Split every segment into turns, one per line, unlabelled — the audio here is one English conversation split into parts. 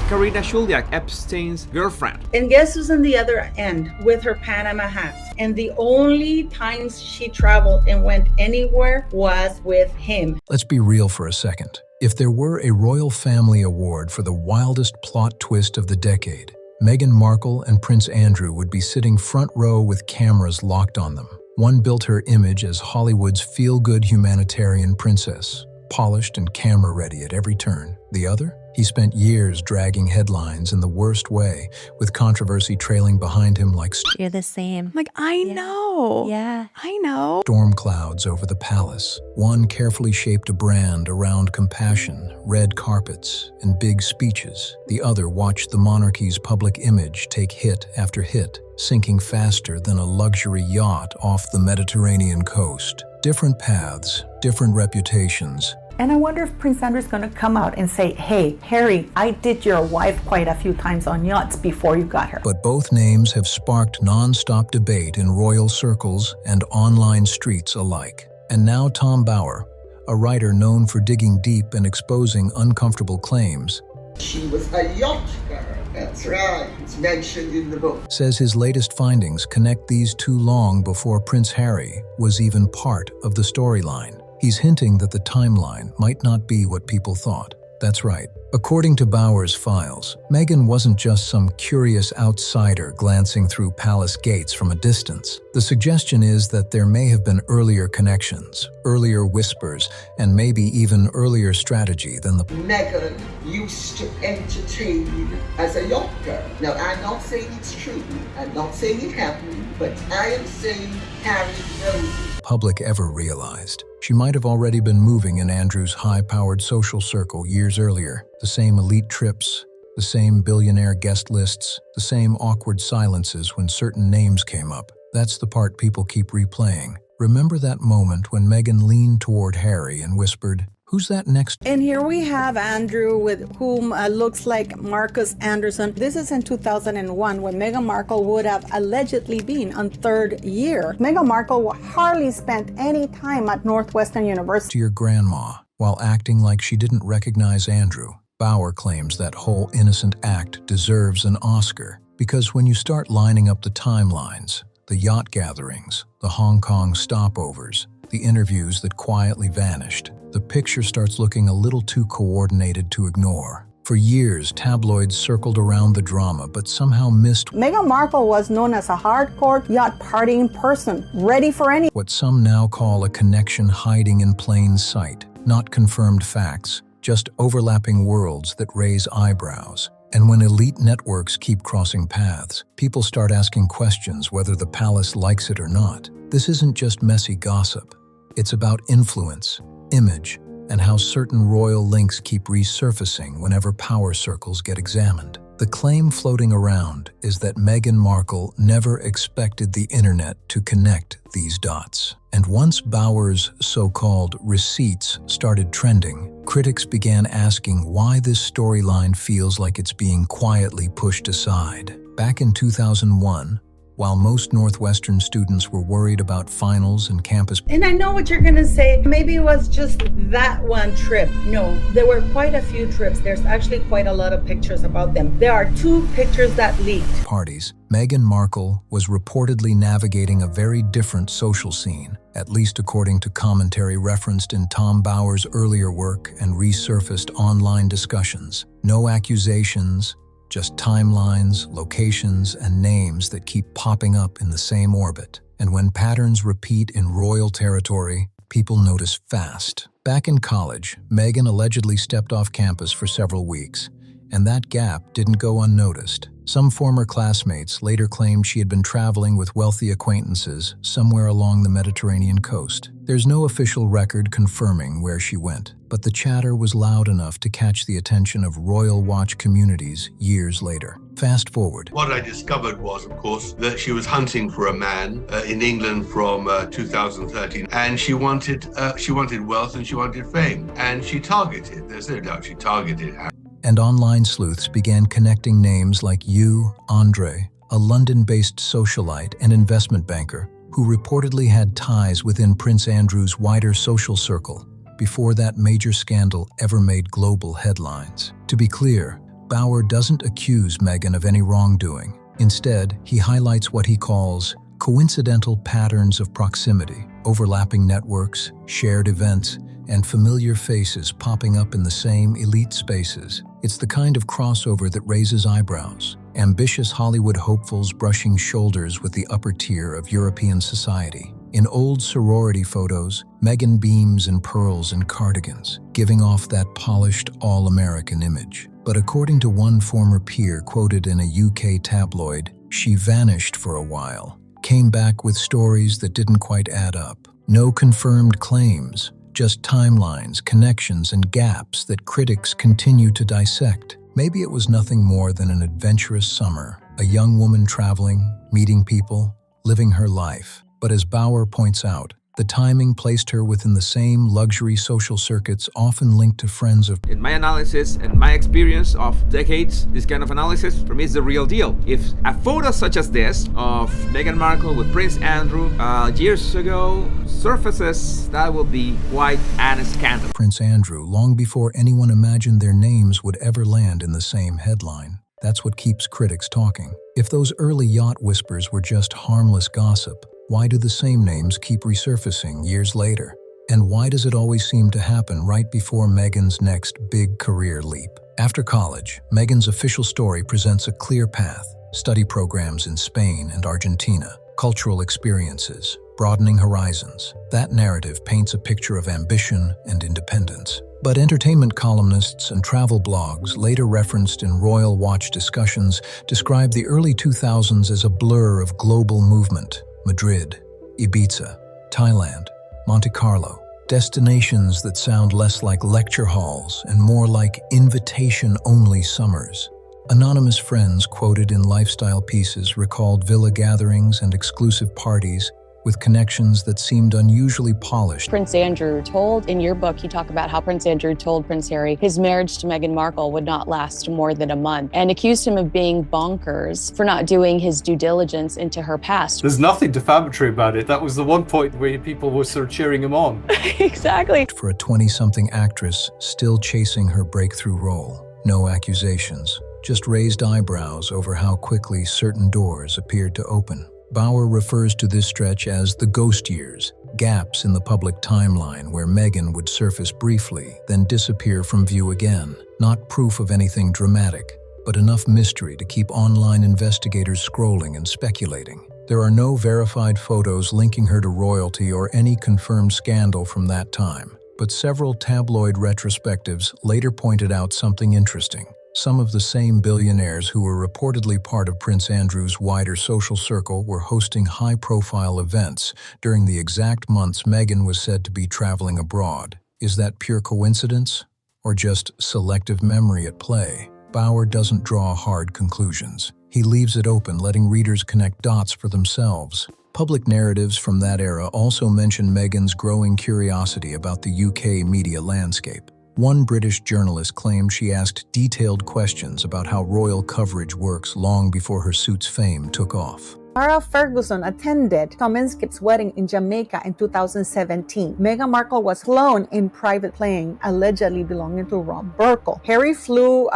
Karina Shuliak, Epstein's girlfriend.
And guess who's on the other end with her Panama hat? And the only times she traveled and went anywhere was with him.
Let's be real for a second. If there were a royal family award for the wildest plot twist of the decade, Meghan Markle and Prince Andrew would be sitting front row with cameras locked on them. One built her image as Hollywood's feel-good humanitarian princess, polished and camera-ready at every turn. The other? He spent years dragging headlines in the worst way, with controversy trailing behind him like
You're the same.
Like, I know.
Yeah.
I know.
storm clouds over the palace. One carefully shaped a brand around compassion, red carpets, and big speeches. The other watched the monarchy's public image take hit after hit, sinking faster than a luxury yacht off the Mediterranean coast. Different paths, different reputations.
And I wonder if Prince Andrew's going to come out and say, hey, Harry, I did your wife quite a few times on yachts before you got her.
But both names have sparked non-stop debate in royal circles and online streets alike. And now Tom Bower, a writer known for digging deep and exposing uncomfortable claims,
She was a yacht girl. That's right. It's mentioned in the book.
says his latest findings connect these two long before Prince Harry was even part of the storyline. He's hinting that the timeline might not be what people thought. That's right. According to Bower's files, Meghan wasn't just some curious outsider glancing through palace gates from a distance. The suggestion is that there may have been earlier connections, earlier whispers, and maybe even earlier strategy than the
Meghan used to entertain as a yacht girl. Now, I'm not saying it's true. I'm not saying it happened, but I am saying Harry knows it.
public ever realized. She might have already been moving in Andrew's high-powered social circle years earlier. The same elite trips, the same billionaire guest lists, the same awkward silences when certain names came up. That's the part people keep replaying. Remember that moment when Meghan leaned toward Harry and whispered, "Who's that next?"
And here we have Andrew, with whom looks like Marcus Anderson. This is in 2001, when Meghan Markle would have allegedly been on third year. Meghan Markle hardly spent any time at Northwestern University.
To your grandma, while acting like she didn't recognize Andrew. Bower claims that whole innocent act deserves an Oscar, because when you start lining up the timelines, the yacht gatherings, the Hong Kong stopovers, the interviews that quietly vanished, the picture starts looking a little too coordinated to ignore. For years, tabloids circled around the drama, but somehow missed
Meghan Markle was known as a hardcore yacht partying person, ready for any.
what some now call a connection hiding in plain sight. Not confirmed facts, just overlapping worlds that raise eyebrows. And when elite networks keep crossing paths, people start asking questions whether the palace likes it or not. This isn't just messy gossip. It's about influence, image, and how certain royal links keep resurfacing whenever power circles get examined. The claim floating around is that Meghan Markle never expected the internet to connect these dots. And once Bower's so-called receipts started trending, critics began asking why this storyline feels like it's being quietly pushed aside. Back in 2001, while most Northwestern students were worried about finals and campus.
And I know what you're going to say. Maybe it was just that one trip. No, there were quite a few trips. There's actually quite a lot of pictures about them. There are 2 pictures that leaked.
Parties, Meghan Markle was reportedly navigating a very different social scene, at least according to commentary referenced in Tom Bower's earlier work and resurfaced online discussions. No accusations, just timelines, locations, and names that keep popping up in the same orbit. And when patterns repeat in royal territory, people notice fast. Back in college, Meghan allegedly stepped off campus for several weeks, and that gap didn't go unnoticed. Some former classmates later claimed she had been traveling with wealthy acquaintances somewhere along the Mediterranean coast. There's no official record confirming where she went, but the chatter was loud enough to catch the attention of Royal Watch communities years later. Fast forward.
What I discovered was, of course, that she was hunting for a man in England from 2013, and she wanted wealth and she wanted fame, and she targeted. There's no doubt she targeted Harry.
And online sleuths began connecting names like Andre, a London-based socialite and investment banker who reportedly had ties within Prince Andrew's wider social circle before that major scandal ever made global headlines. To be clear, Bauer doesn't accuse Meghan of any wrongdoing. Instead, he highlights what he calls coincidental patterns of proximity, overlapping networks, shared events, and familiar faces popping up in the same elite spaces. It's the kind of crossover that raises eyebrows. Ambitious Hollywood hopefuls brushing shoulders with the upper tier of European society. In old sorority photos, Meghan beams in pearls and cardigans, giving off that polished, all-American image. But according to one former peer quoted in a UK tabloid, she vanished for a while, came back with stories that didn't quite add up. No confirmed claims, just timelines, connections, and gaps that critics continue to dissect. Maybe it was nothing more than an adventurous summer, a young woman traveling, meeting people, living her life. But as Bauer points out, the timing placed her within the same luxury social circuits often linked to friends of...
In my analysis and my experience of decades, this kind of analysis for me is the real deal. If a photo such as this of Meghan Markle with Prince Andrew years ago surfaces, that will be quite an scandal.
Prince Andrew, long before anyone imagined their names would ever land in the same headline. That's what keeps critics talking. If those early yacht whispers were just harmless gossip, why do the same names keep resurfacing years later? And why does it always seem to happen right before Meghan's next big career leap? After college, Meghan's official story presents a clear path: study programs in Spain and Argentina, cultural experiences, broadening horizons. That narrative paints a picture of ambition and independence. But entertainment columnists and travel blogs, later referenced in Royal Watch discussions, describe the early 2000s as a blur of global movement. Madrid, Ibiza, Thailand, Monte Carlo, destinations that sound less like lecture halls and more like invitation-only summers. Anonymous friends quoted in lifestyle pieces recalled villa gatherings and exclusive parties with connections that seemed unusually polished.
Prince Andrew told, in your book, you talk about how Prince Andrew told Prince Harry his marriage to Meghan Markle would not last more than a month and accused him of being bonkers for not doing his due diligence into her past.
There's nothing defamatory about it. That was the one point where people were sort of cheering him on.
Exactly.
For a 20-something actress still chasing her breakthrough role, no accusations, just raised eyebrows over how quickly certain doors appeared to open. Bauer refers to this stretch as the ghost years, gaps in the public timeline where Meghan would surface briefly, then disappear from view again. Not proof of anything dramatic, but enough mystery to keep online investigators scrolling and speculating. There are no verified photos linking her to royalty or any confirmed scandal from that time, but several tabloid retrospectives later pointed out something interesting. Some of the same billionaires who were reportedly part of Prince Andrew's wider social circle were hosting high-profile events during the exact months Meghan was said to be traveling abroad. Is that pure coincidence, or just selective memory at play? Bauer doesn't draw hard conclusions. He leaves it open, letting readers connect dots for themselves. Public narratives from that era also mention Meghan's growing curiosity about the UK media landscape. One British journalist claimed she asked detailed questions about how royal coverage works long before her suit's fame took off.
Sarah Ferguson attended Tom Inskip's wedding in Jamaica in 2017. Meghan Markle was flown in private plane, allegedly belonging to Rob Burkle. Harry flew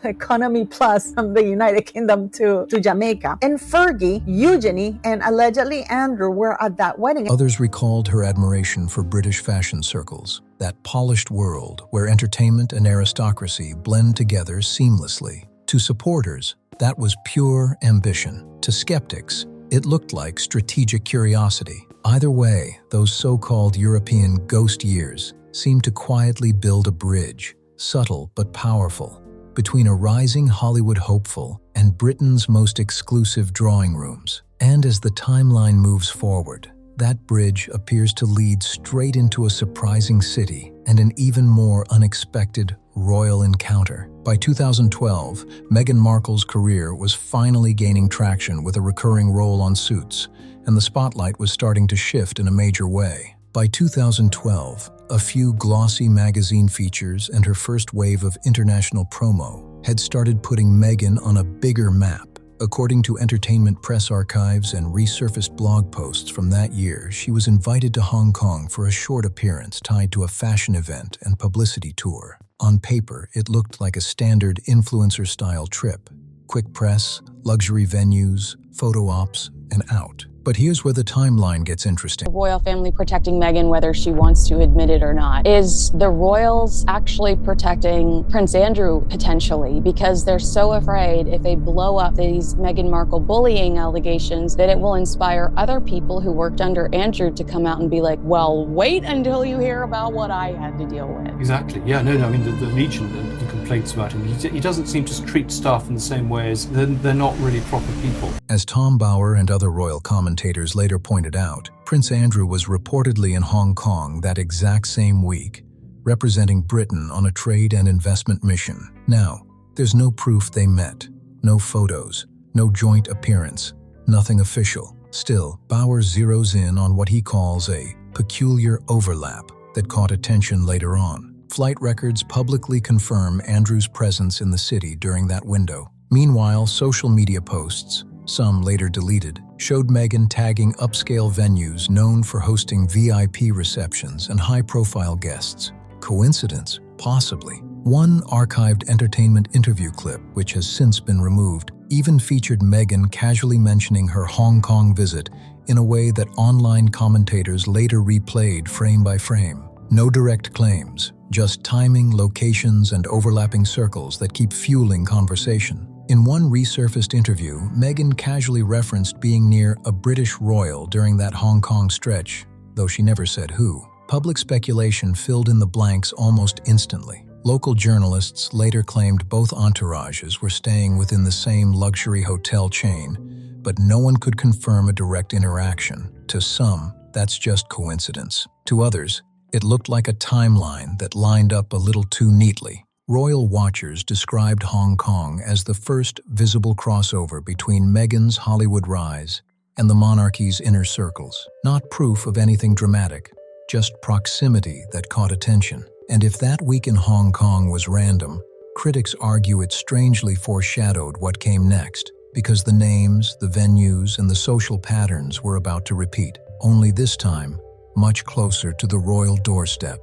economy plus from the United Kingdom to Jamaica. And Fergie, Eugenie, and allegedly Andrew were at that wedding.
Others recalled her admiration for British fashion circles, that polished world where entertainment and aristocracy blend together seamlessly. To supporters, that was pure ambition. To skeptics, it looked like strategic curiosity. Either way, those so-called European ghost years seemed to quietly build a bridge, subtle but powerful, between a rising Hollywood hopeful and Britain's most exclusive drawing rooms. And as the timeline moves forward, that bridge appears to lead straight into a surprising city and an even more unexpected royal encounter. By 2012, Meghan Markle's career was finally gaining traction with a recurring role on Suits, and the spotlight was starting to shift in a major way. By 2012, a few glossy magazine features and her first wave of international promo had started putting Meghan on a bigger map. According to Entertainment Press archives and resurfaced blog posts from that year, she was invited to Hong Kong for a short appearance tied to a fashion event and publicity tour. On paper, it looked like a standard influencer-style trip. Quick press, luxury venues, photo ops, and out. But here's where the timeline gets interesting.
The royal family protecting Meghan, whether she wants to admit it or not. Is the royals actually protecting Prince Andrew potentially? Because they're so afraid if they blow up these Meghan Markle bullying allegations that it will inspire other people who worked under Andrew to come out and be like, well, wait until you hear about what I had to deal with.
Exactly. Yeah, no, I mean, the Legion, the complaints about him, he doesn't seem to treat staff in the same way as they're not really proper people.
As Tom Bower and other royal commentators later pointed out, Prince Andrew was reportedly in Hong Kong that exact same week, representing Britain on a trade and investment mission. Now, there's no proof they met, no photos, no joint appearance, nothing official. Still, Bower zeroes in on what he calls a peculiar overlap that caught attention later on. Flight records publicly confirm Andrew's presence in the city during that window. Meanwhile, social media posts, some later deleted, showed Meghan tagging upscale venues known for hosting VIP receptions and high-profile guests. Coincidence? Possibly. One archived entertainment interview clip, which has since been removed, even featured Meghan casually mentioning her Hong Kong visit in a way that online commentators later replayed frame by frame. No direct claims, just timing, locations, and overlapping circles that keep fueling conversation. In one resurfaced interview, Meghan casually referenced being near a British royal during that Hong Kong stretch, though she never said who. Public speculation filled in the blanks almost instantly. Local journalists later claimed both entourages were staying within the same luxury hotel chain, but no one could confirm a direct interaction. To some, that's just coincidence. To others, it looked like a timeline that lined up a little too neatly. Royal watchers described Hong Kong as the first visible crossover between Meghan's Hollywood rise and the monarchy's inner circles. Not proof of anything dramatic, just proximity that caught attention. And if that week in Hong Kong was random, critics argue it strangely foreshadowed what came next, because the names, the venues, and the social patterns were about to repeat, only this time, much closer to the royal doorstep.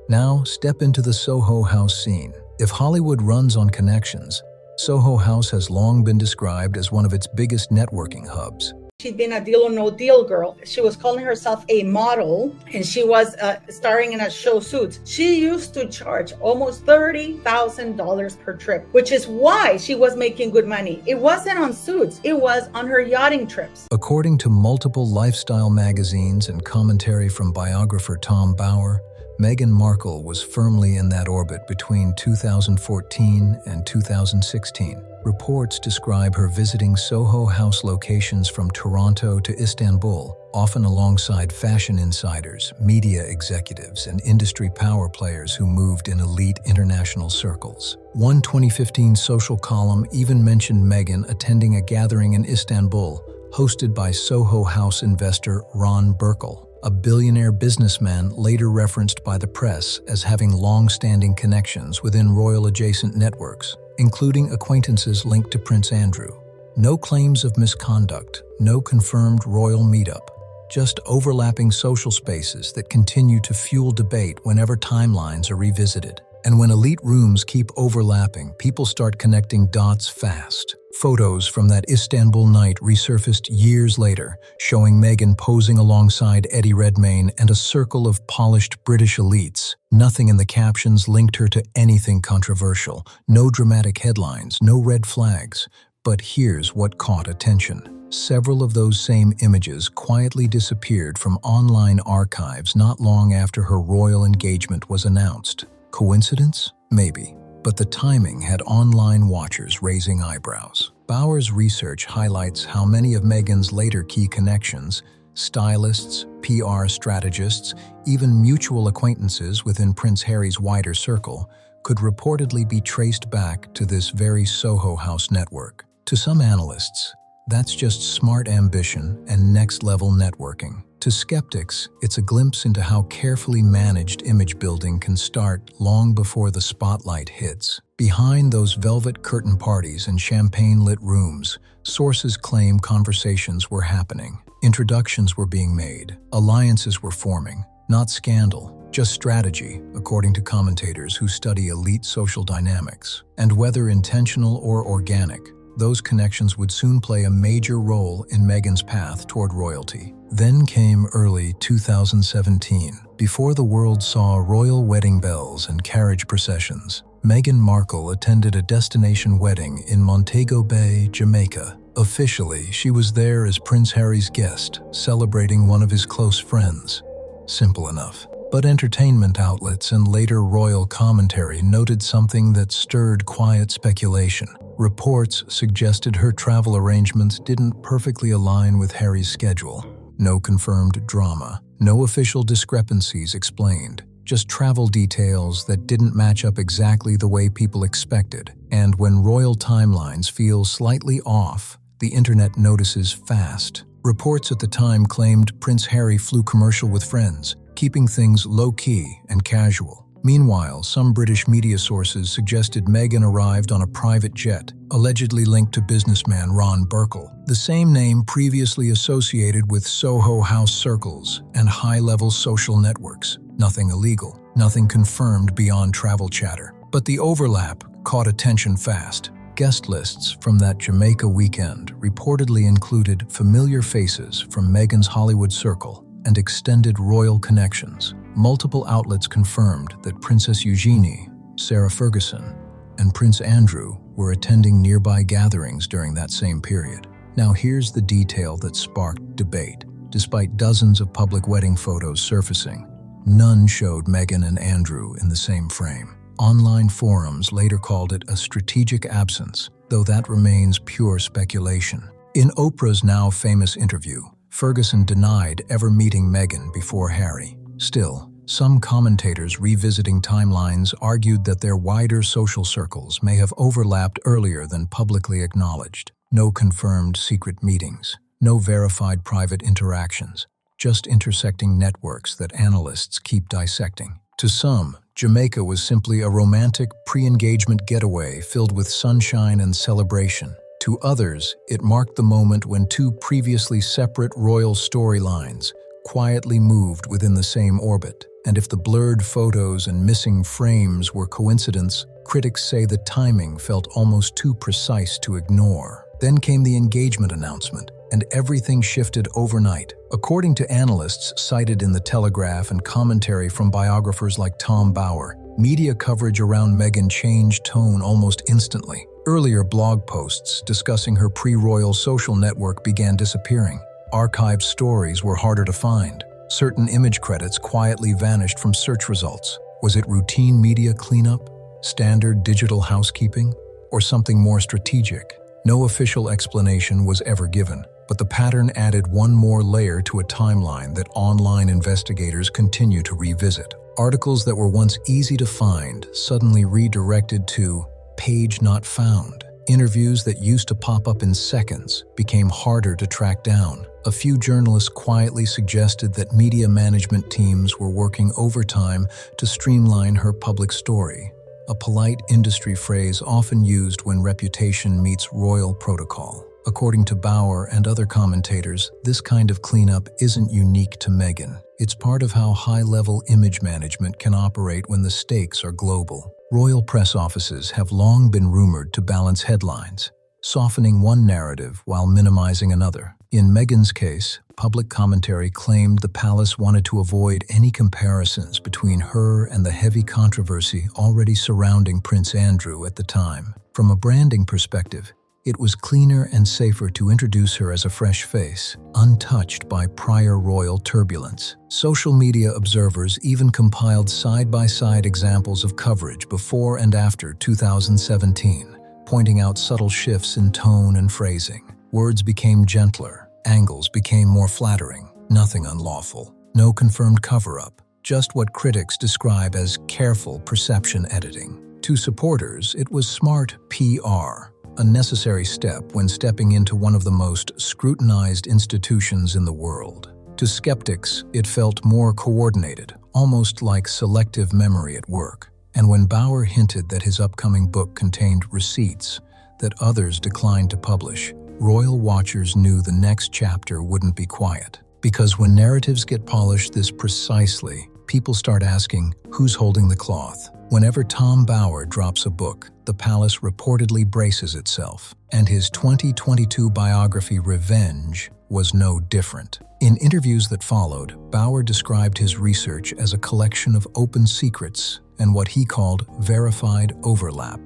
Now, step into the Soho House scene. If Hollywood runs on connections, Soho House has long been described as one of its biggest networking hubs.
She'd been a deal or no deal girl. She was calling herself a model, and she was starring in a show Suits. She used to charge almost $30,000 per trip, which is why she was making good money. It wasn't on Suits, it was on her yachting trips.
According to multiple lifestyle magazines and commentary from biographer Tom Bower, Meghan Markle was firmly in that orbit between 2014 and 2016. Reports describe her visiting Soho House locations from Toronto to Istanbul, often alongside fashion insiders, media executives, and industry power players who moved in elite international circles. One 2015 social column even mentioned Meghan attending a gathering in Istanbul, hosted by Soho House investor Ron Burkle, a billionaire businessman later referenced by the press as having long-standing connections within royal-adjacent networks, including acquaintances linked to Prince Andrew. No claims of misconduct, no confirmed royal meetup, just overlapping social spaces that continue to fuel debate whenever timelines are revisited. And when elite rooms keep overlapping, people start connecting dots fast. Photos from that Istanbul night resurfaced years later, showing Meghan posing alongside Eddie Redmayne and a circle of polished British elites. Nothing in the captions linked her to anything controversial, no dramatic headlines, no red flags. But here's what caught attention. Several of those same images quietly disappeared from online archives not long after her royal engagement was announced. Coincidence? Maybe. But the timing had online watchers raising eyebrows. Bower's research highlights how many of Meghan's later key connections, stylists, PR strategists, even mutual acquaintances within Prince Harry's wider circle, could reportedly be traced back to this very Soho House network. To some analysts, that's just smart ambition and next-level networking. To skeptics, it's a glimpse into how carefully managed image building can start long before the spotlight hits. Behind those velvet curtain parties and champagne-lit rooms, sources claim conversations were happening. Introductions were being made. Alliances were forming. Not scandal, just strategy, according to commentators who study elite social dynamics. And whether intentional or organic, those connections would soon play a major role in Meghan's path toward royalty. Then came early 2017. Before the world saw royal wedding bells and carriage processions, Meghan Markle attended a destination wedding in Montego Bay, Jamaica. Officially, she was there as Prince Harry's guest, celebrating one of his close friends. Simple enough. But entertainment outlets and later royal commentary noted something that stirred quiet speculation. Reports suggested her travel arrangements didn't perfectly align with Harry's schedule. No confirmed drama, no official discrepancies explained, just travel details that didn't match up exactly the way people expected. And when royal timelines feel slightly off, the internet notices fast. Reports at the time claimed Prince Harry flew commercial with friends, keeping things low-key and casual. Meanwhile, some British media sources suggested Meghan arrived on a private jet, allegedly linked to businessman Ron Burkle, the same name previously associated with Soho House circles and high-level social networks. Nothing illegal, nothing confirmed beyond travel chatter. But the overlap caught attention fast. Guest lists from that Jamaica weekend reportedly included familiar faces from Meghan's Hollywood circle and extended royal connections. Multiple outlets confirmed that Princess Eugenie, Sarah Ferguson, and Prince Andrew were attending nearby gatherings during that same period. Now here's the detail that sparked debate. Despite dozens of public wedding photos surfacing, none showed Meghan and Andrew in the same frame. Online forums later called it a strategic absence, though that remains pure speculation. In Oprah's now famous interview, Ferguson denied ever meeting Meghan before Harry. Still, some commentators revisiting timelines argued that their wider social circles may have overlapped earlier than publicly acknowledged. No confirmed secret meetings, no verified private interactions, just intersecting networks that analysts keep dissecting. To some, Jamaica was simply a romantic pre-engagement getaway filled with sunshine and celebration. To others, it marked the moment when two previously separate royal storylines quietly moved within the same orbit. And if the blurred photos and missing frames were coincidence, critics say the timing felt almost too precise to ignore. Then came the engagement announcement, and everything shifted overnight. According to analysts cited in The Telegraph and commentary from biographers like Tom Bauer, media coverage around Meghan changed tone almost instantly. Earlier blog posts discussing her pre-royal social network began disappearing. Archived stories were harder to find. Certain image credits quietly vanished from search results. Was it routine media cleanup, standard digital housekeeping, or something more strategic? No official explanation was ever given, but the pattern added one more layer to a timeline that online investigators continue to revisit. Articles that were once easy to find suddenly redirected to page not found. Interviews that used to pop up in seconds became harder to track down. A few journalists quietly suggested that media management teams were working overtime to streamline her public story, a polite industry phrase often used when reputation meets royal protocol. According to Bauer and other commentators, this kind of cleanup isn't unique to Meghan. It's part of how high-level image management can operate when the stakes are global. Royal press offices have long been rumored to balance headlines, softening one narrative while minimizing another. In Meghan's case, public commentary claimed the palace wanted to avoid any comparisons between her and the heavy controversy already surrounding Prince Andrew at the time. From a branding perspective, it was cleaner and safer to introduce her as a fresh face, untouched by prior royal turbulence. Social media observers even compiled side-by-side examples of coverage before and after 2017, pointing out subtle shifts in tone and phrasing. Words became gentler, angles became more flattering, nothing unlawful, no confirmed cover-up, just what critics describe as careful perception editing. To supporters, it was smart PR, a necessary step when stepping into one of the most scrutinized institutions in the world. To skeptics, it felt more coordinated, almost like selective memory at work. And when Bauer hinted that his upcoming book contained receipts that others declined to publish, royal watchers knew the next chapter wouldn't be quiet. Because when narratives get polished this precisely, people start asking, who's holding the cloth? Whenever Tom Bower drops a book, the palace reportedly braces itself, and his 2022 biography Revenge was no different. In interviews that followed, Bower described his research as a collection of open secrets and what he called verified overlap,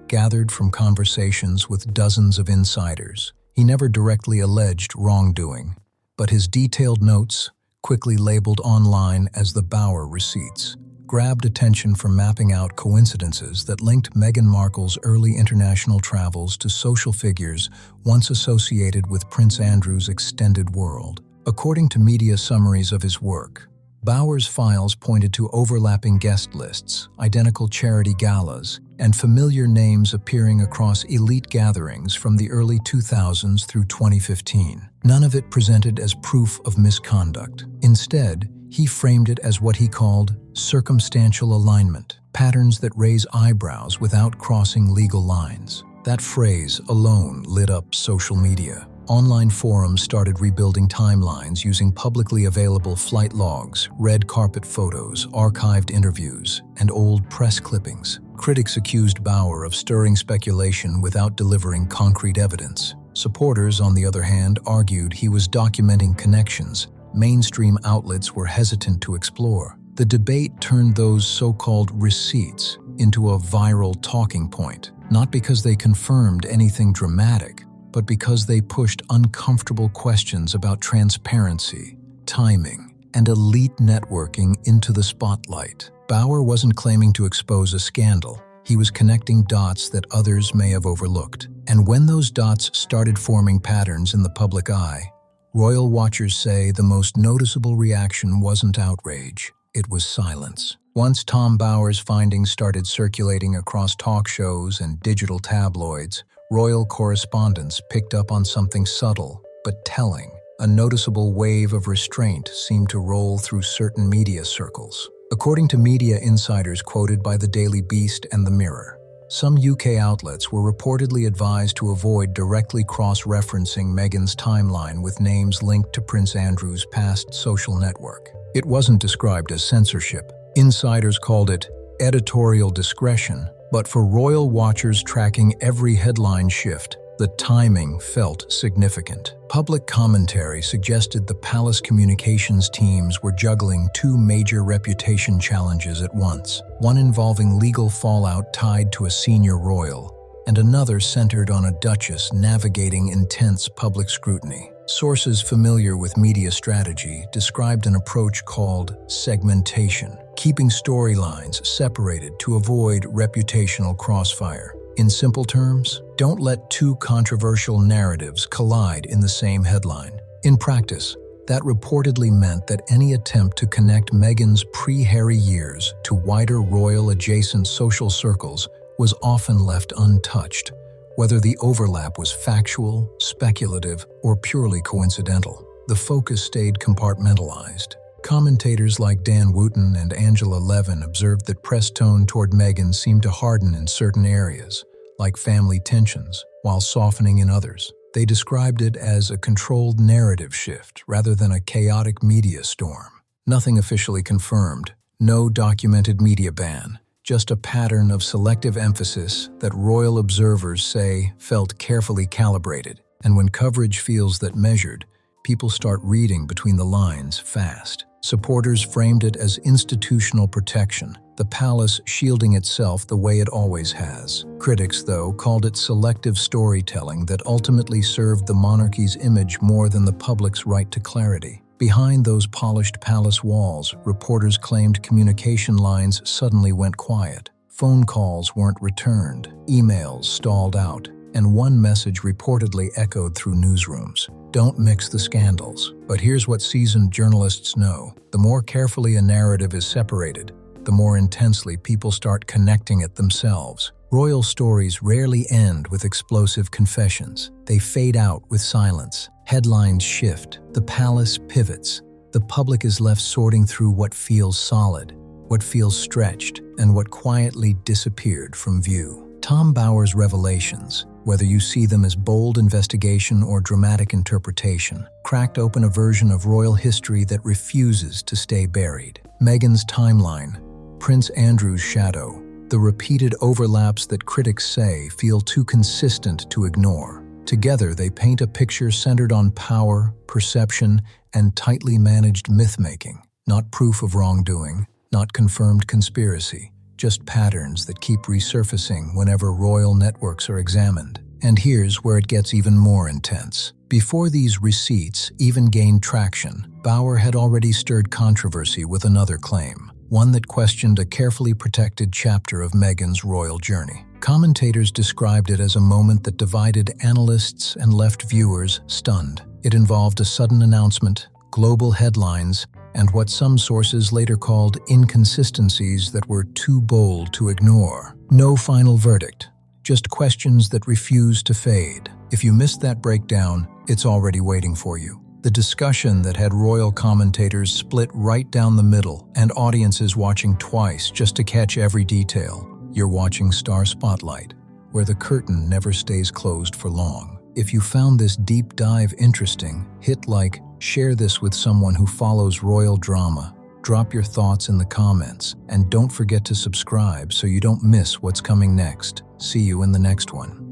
gathered from conversations with dozens of insiders. He never directly alleged wrongdoing, but his detailed notes, quickly labeled online as the Bower receipts, grabbed attention for mapping out coincidences that linked Meghan Markle's early international travels to social figures once associated with Prince Andrew's extended world. According to media summaries of his work, Bower's files pointed to overlapping guest lists, identical charity galas, and familiar names appearing across elite gatherings from the early 2000s through 2015. None of it presented as proof of misconduct. Instead, he framed it as what he called circumstantial alignment, patterns that raise eyebrows without crossing legal lines. That phrase alone lit up social media. Online forums started rebuilding timelines using publicly available flight logs, red carpet photos, archived interviews, and old press clippings. Critics accused Bower of stirring speculation without delivering concrete evidence. Supporters, on the other hand, argued he was documenting connections mainstream outlets were hesitant to explore. The debate turned those so-called receipts into a viral talking point, not because they confirmed anything dramatic, but because they pushed uncomfortable questions about transparency, timing, and elite networking into the spotlight. Bower wasn't claiming to expose a scandal. He was connecting dots that others may have overlooked. And when those dots started forming patterns in the public eye, royal watchers say the most noticeable reaction wasn't outrage, it was silence. Once Tom Bower's findings started circulating across talk shows and digital tabloids, royal correspondents picked up on something subtle but telling. A noticeable wave of restraint seemed to roll through certain media circles. According to media insiders quoted by the Daily Beast and the Mirror, some UK outlets were reportedly advised to avoid directly cross-referencing Meghan's timeline with names linked to Prince Andrew's past social network. It wasn't described as censorship. Insiders called it editorial discretion, but for royal watchers tracking every headline shift, the timing felt significant. Public commentary suggested the palace communications teams were juggling two major reputation challenges at once, one involving legal fallout tied to a senior royal, and another centered on a duchess navigating intense public scrutiny. Sources familiar with media strategy described an approach called segmentation, keeping storylines separated to avoid reputational crossfire. In simple terms, don't let two controversial narratives collide in the same headline. In practice, that reportedly meant that any attempt to connect Meghan's pre-Harry years to wider royal-adjacent social circles was often left untouched, whether the overlap was factual, speculative, or purely coincidental. The focus stayed compartmentalized. Commentators like Dan Wooten and Angela Levin observed that press tone toward Meghan seemed to harden in certain areas, like family tensions, while softening in others. They described it as a controlled narrative shift rather than a chaotic media storm. Nothing officially confirmed, no documented media ban, just a pattern of selective emphasis that royal observers say felt carefully calibrated. And when coverage feels that measured, people start reading between the lines fast. Supporters framed it as institutional protection, the palace shielding itself the way it always has. Critics, though, called it selective storytelling that ultimately served the monarchy's image more than the public's right to clarity. Behind those polished palace walls, reporters claimed communication lines suddenly went quiet. Phone calls weren't returned, emails stalled out, and one message reportedly echoed through newsrooms: don't mix the scandals. But here's what seasoned journalists know: the more carefully a narrative is separated, the more intensely people start connecting it themselves. Royal stories rarely end with explosive confessions. They fade out with silence. Headlines shift. The palace pivots. The public is left sorting through what feels solid, what feels stretched, and what quietly disappeared from view. Tom Bower's revelations, whether you see them as bold investigation or dramatic interpretation, cracked open a version of royal history that refuses to stay buried. Meghan's timeline, Prince Andrew's shadow, the repeated overlaps that critics say feel too consistent to ignore. Together, they paint a picture centered on power, perception, and tightly managed myth-making. Not proof of wrongdoing, not confirmed conspiracy, just patterns that keep resurfacing whenever royal networks are examined. And here's where it gets even more intense. Before these receipts even gained traction, Bower had already stirred controversy with another claim, one that questioned a carefully protected chapter of Meghan's royal journey. Commentators described it as a moment that divided analysts and left viewers stunned. It involved a sudden announcement, global headlines, and what some sources later called inconsistencies that were too bold to ignore. No final verdict, just questions that refuse to fade. If you missed that breakdown, it's already waiting for you. The discussion that had royal commentators split right down the middle and audiences watching twice just to catch every detail. You're watching Star Spotlight, where the curtain never stays closed for long. If you found this deep dive interesting, hit like, share this with someone who follows royal drama, drop your thoughts in the comments, and don't forget to subscribe so you don't miss what's coming next. See you in the next one.